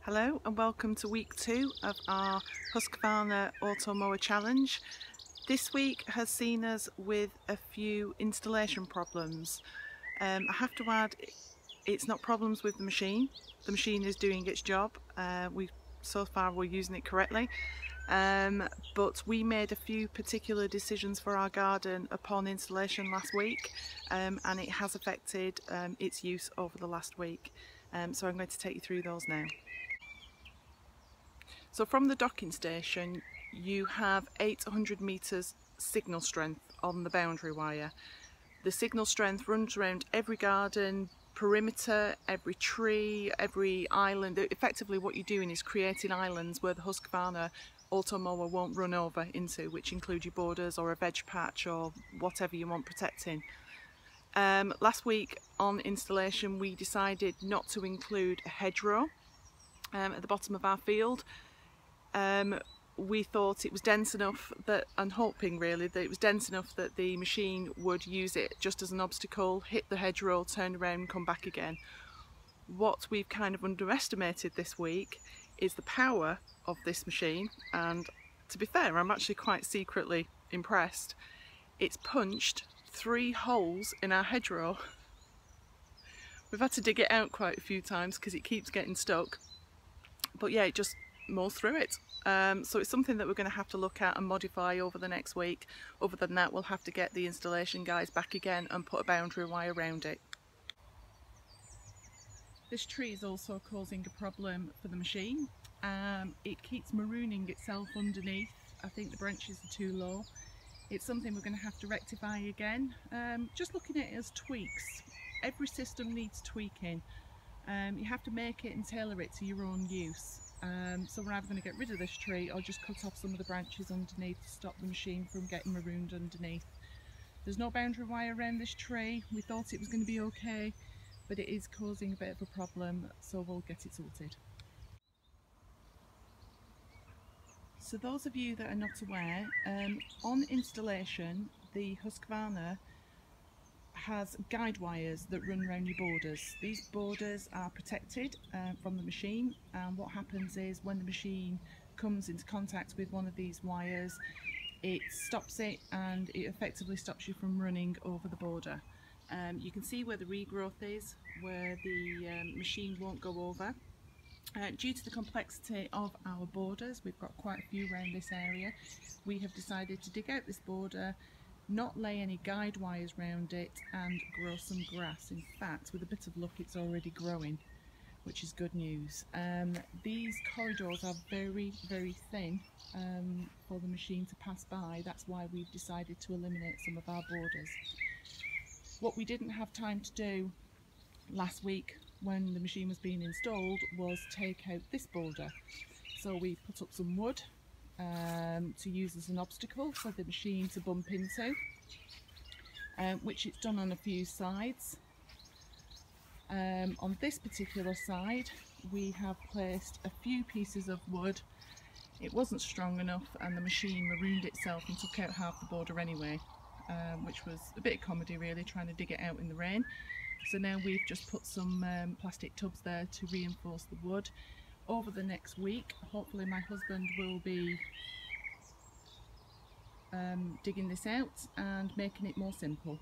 Hello and welcome to week 2 of our Husqvarna Automower challenge. This week has seen us with a few installation problems. I have to add, it's not problems with the machine. The machine is doing its job. So far we're using it correctly. But we made a few particular decisions for our garden upon installation last week, and it has affected its use over the last week. So I'm going to take you through those now. So from the docking station you have 800 metres signal strength on the boundary wire. The signal strength runs around every garden perimeter, every tree, every island. Effectively what you're doing is creating islands where the Husqvarna Automower won't run over into, which include your borders or a veg patch or whatever you want protecting. Last week on installation we decided not to include a hedgerow at the bottom of our field. We thought it was dense enough that, and hoping really that it was dense enough that the machine would use it just as an obstacle, hit the hedgerow, turn around and come back again. What we've kind of underestimated this week is the power of this machine, and to be fair, I'm actually quite secretly impressed. It's punched 3 holes in our hedgerow. We've had to dig it out quite a few times because it keeps getting stuck, but yeah, it just mows through it. So it's something that we're going to have to look at and modify over the next week. Other than that, we'll have to get the installation guys back again and put a boundary wire around it. This tree is also causing a problem for the machine. It keeps marooning itself underneath. I think the branches are too low. It's something we're going to have to rectify again. Just looking at it as tweaks. Every system needs tweaking. You have to make it and tailor it to your own use. So we're either going to get rid of this tree or just cut off some of the branches underneath to stop the machine from getting marooned underneath. There's no boundary wire around this tree. We thought it was going to be okay, but it is causing a bit of a problem, so we'll get it sorted. So those of you that are not aware, on installation the Husqvarna has guide wires that run around your borders. These borders are protected from the machine, and what happens is when the machine comes into contact with one of these wires, it stops it and it effectively stops you from running over the border. You can see where the regrowth is, where the machine won't go over. Due to the complexity of our borders, we've got quite a few around this area, we have decided to dig out this border, not lay any guide wires around it, and grow some grass. In fact, with a bit of luck it's already growing, which is good news. These corridors are very, very thin for the machine to pass by. That's why we've decided to eliminate some of our borders. What we didn't have time to do last week when the machine was being installed was take out this border. So we put up some wood to use as an obstacle for the machine to bump into, which it's done on a few sides. On this particular side we have placed a few pieces of wood. It wasn't strong enough and the machine marooned itself and took out half the border anyway, which was a bit of comedy really, trying to dig it out in the rain. So now we've just put some plastic tubs there to reinforce the wood. Over the next week, hopefully my husband will be digging this out and making it more simple.